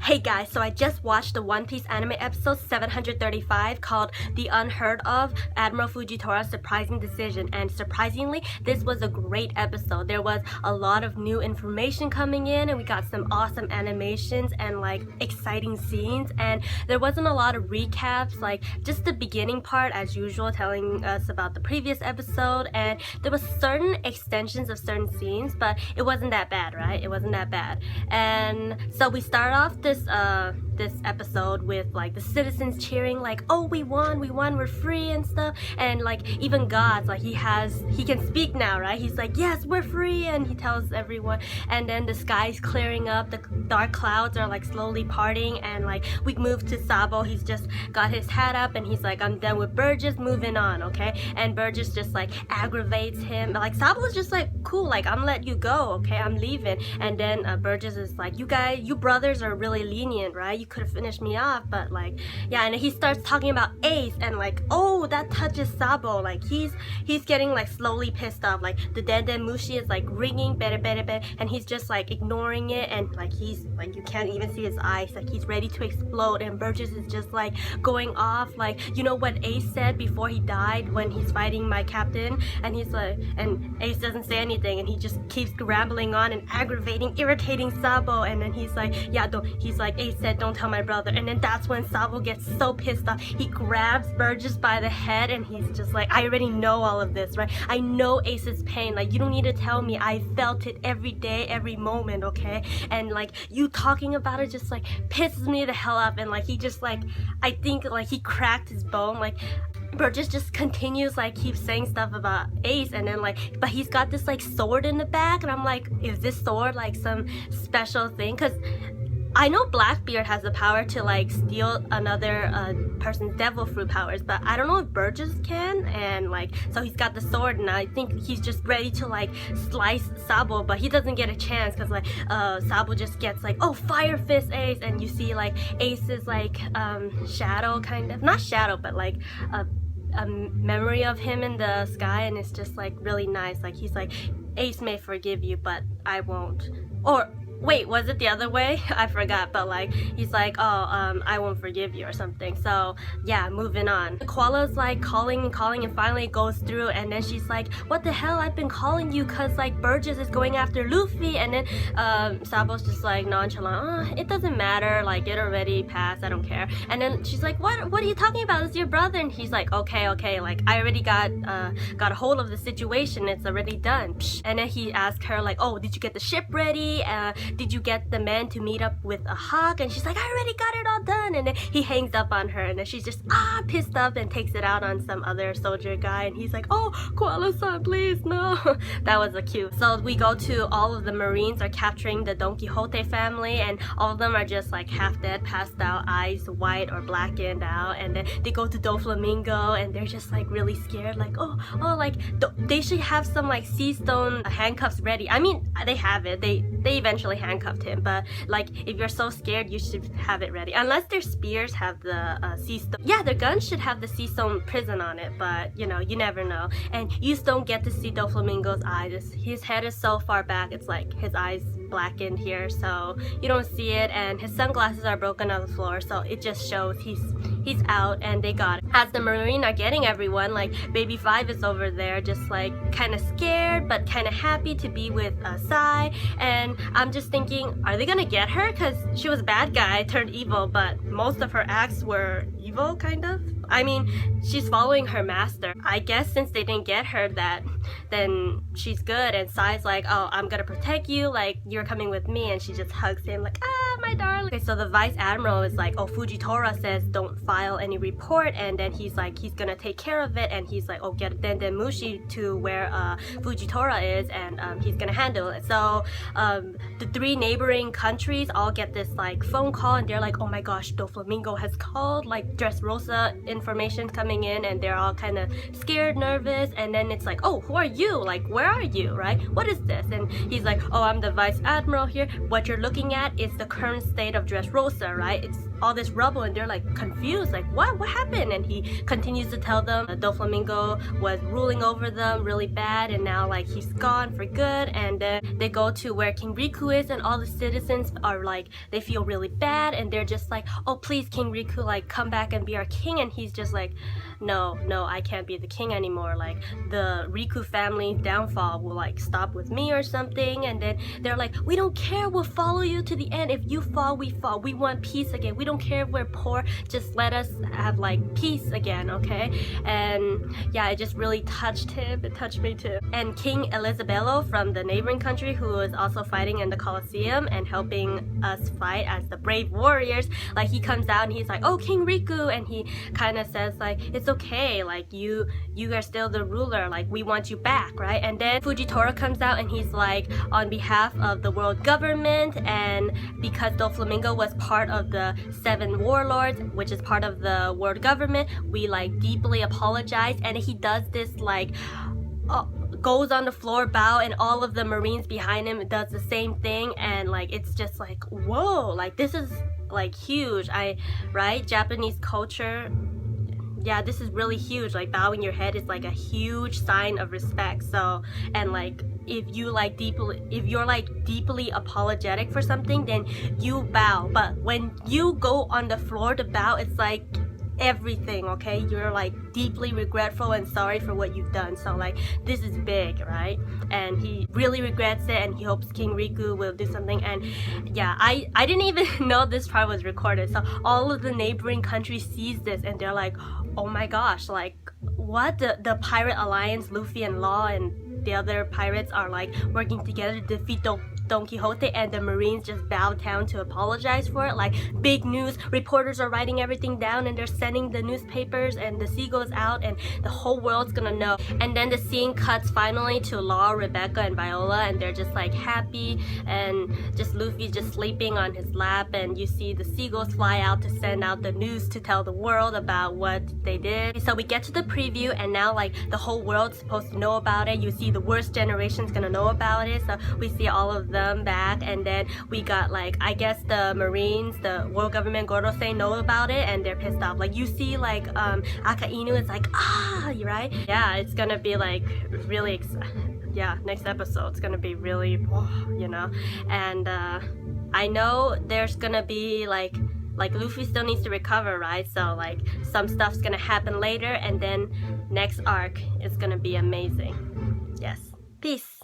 Hey guys, so I just watched the One Piece anime episode 735 called The Unheard of Admiral Fujitora's Surprising Decision, and surprisingly, this was a great episode. There was a lot of new information coming in, and we got some awesome animations and like exciting scenes, and there wasn't a lot of recaps, like just the beginning part as usual telling us about the previous episode, and there was certain extensions of certain scenes, but it wasn't that bad, right? It wasn't that bad. And so we start off this episode with like the citizens cheering like, oh, we won, we're free and stuff, and like even God's like he can speak now, right? He's like, yes, we're free, and he tells everyone, and then the sky's clearing up, the dark clouds are like slowly parting, and like we move to Sabo. He's just got his hat up and he's like, I'm done with Burgess, moving on, okay? And Burgess just like aggravates him, like Sabo's just like, cool, like I'm letting you go, okay, I'm leaving. And then Burgess is like, you brothers are really lenient, right? You could have finished me off, but like, yeah. And he starts talking about Ace, and like, oh, that touches Sabo. Like he's getting like slowly pissed off, like the den mushi is like ringing, bere, and he's just like ignoring it, and like he's like, you can't even see his eyes, like he's ready to explode. And Burgess is just like going off, like, you know what Ace said before he died when he's fighting my captain? And he's like, and Ace doesn't say anything, and he just keeps rambling on and aggravating, irritating Sabo. And then he's like, yeah, he's like, Ace said don't tell my brother. And then that's when Sabo gets so pissed off, he grabs Burgess by the head, and he's just like, I already know all of this, right? I know Ace's pain, like you don't need to tell me, I felt it every day, every moment, okay? And like you talking about it just like pisses me the hell off. And like he just like, I think like he cracked his bone. Like Burgess just continues like keeps saying stuff about Ace, and then like, but he's got this like sword in the back, and I'm like, is this sword like some special thing? Because I know Blackbeard has the power to like steal another person's devil fruit powers, but I don't know if Burgess can. And like, so he's got the sword, and I think he's just ready to like slice Sabo, but he doesn't get a chance because like Sabo just gets like, oh, fire fist Ace, and you see like Ace's like shadow, kind of, not shadow, but like a memory of him in the sky, and it's just like really nice. Like he's like, Ace may forgive you, but I won't. Or wait, was it the other way? I forgot, but like he's like, oh, I won't forgive you or something. So yeah, moving on. Koala's like calling and finally it goes through, and then she's like, what the hell, I've been calling you cause like Burgess is going after Luffy. And then Sabo's just like nonchalant, oh, it doesn't matter, like it already passed, I don't care. And then she's like, what are you talking about? It's your brother. And he's like, okay, like I already got a hold of the situation, it's already done. And then he asked her like, oh, did you get the ship ready? Did you get the men to meet up with a hawk? And she's like, I already got it all done. And then he hangs up on her, and then she's just pissed up and takes it out on some other soldier guy, and he's like, oh, Koala-san, please, no. That was a cute. So we go to all of the Marines are capturing the Donquixote family, and all of them are just like half dead, passed out, eyes white or blackened out. And then they go to Doflamingo, and they're just like really scared, like, oh, like they should have some like sea stone handcuffs ready. I mean, they have it, they eventually handcuffed him, but like if you're so scared, you should have it ready, unless their spears have the sea stone. Yeah, their guns should have the sea stone prison on it, but you know, you never know. And you just don't get to see Doflamingo's eyes. His head is so far back, it's like his eyes blackened here, so you don't see it, and his sunglasses are broken on the floor, so it just shows he's out. And they got it. As the Marine are getting everyone, like Baby 5 is over there just like kind of scared but kind of happy to be with Sai. And I'm just thinking, are they gonna get her? Because she was a bad guy turned evil, but most of her acts were evil, kind of. I mean, she's following her master. I guess since they didn't get her, then she's good. And Sai's like, oh, I'm gonna protect you, like you're coming with me. And she just hugs him like, my darling. Okay, so the Vice Admiral is like, oh, Fujitora says don't file any report, and then he's like, he's gonna take care of it, and he's like, oh, get den mushi to where Fujitora is, and he's gonna handle it. So the 3 neighboring countries all get this like phone call, and they're like, oh my gosh, Doflamingo has called, like Dressrosa information coming in, and they're all kind of scared, nervous. And then it's like, oh, who are you? Like, where are you, right? What is this? And he's like, oh, I'm the Vice Admiral here. What you're looking at is the current state of Dressrosa, right? all this rubble, and they're like confused, like what happened? And he continues to tell them Doflamingo was ruling over them really bad, and now like he's gone for good. And then they go to where King Riku is, and all the citizens are like, they feel really bad, and they're just like, oh please King Riku, like come back and be our king. And he's just like, no, I can't be the king anymore, like the Riku family downfall will like stop with me or something. And then they're like, we don't care, we'll follow you to the end. If you fall, we fall. We want peace again. We don't care if we're poor, just let us have like peace again, okay? And yeah, it just really touched him. It touched me too. And King Elizabello from the neighboring country, who is also fighting in the Colosseum and helping us fight as the brave warriors, like he comes out and he's like, oh King Riku, and he kind of says like, it's okay, like you are still the ruler, like we want you back, right? And then Fujitora comes out and he's like, on behalf of the world government, and because Doflamingo was part of the 7 warlords, which is part of the world government, we like deeply apologize. And he does this like goes on the floor, bow, and all of the Marines behind him does the same thing. And like it's just like, whoa, like this is like huge. Right, Japanese culture, yeah, this is really huge. Like bowing your head is like a huge sign of respect. So, and like if you're like deeply apologetic for something, then you bow. But when you go on the floor to bow, it's like everything, okay? You're like deeply regretful and sorry for what you've done. So like this is big, right? And he really regrets it, and he hopes King Riku will do something. And yeah, I didn't even know this part was recorded. So all of the neighboring countries sees this, and they're like, oh my gosh, like what? The pirate alliance, Luffy and Law and the other pirates are like working together to defeat Donquixote, and the Marines just bow down to apologize for it. Like big news, reporters are writing everything down, and they're sending the newspapers and the seagulls out, and the whole world's gonna know. And then the scene cuts finally to Law, Rebecca, and Viola, and they're just like happy, and just Luffy just sleeping on his lap, and you see the seagulls fly out to send out the news to tell the world about what they did. So we get to the preview, and now like the whole world's supposed to know about it. You see the worst generation's gonna know about it, so we see all of them back. And then we got like, I guess the Marines, the world government Gorosei know about it, and they're pissed off. Like you see like Aka Inu is like, right? Yeah, it's gonna be like really yeah, next episode it's gonna be really, you know. And I know there's gonna be like Luffy still needs to recover, right? So like some stuff's gonna happen later, and then next arc is gonna be amazing. Yes, peace.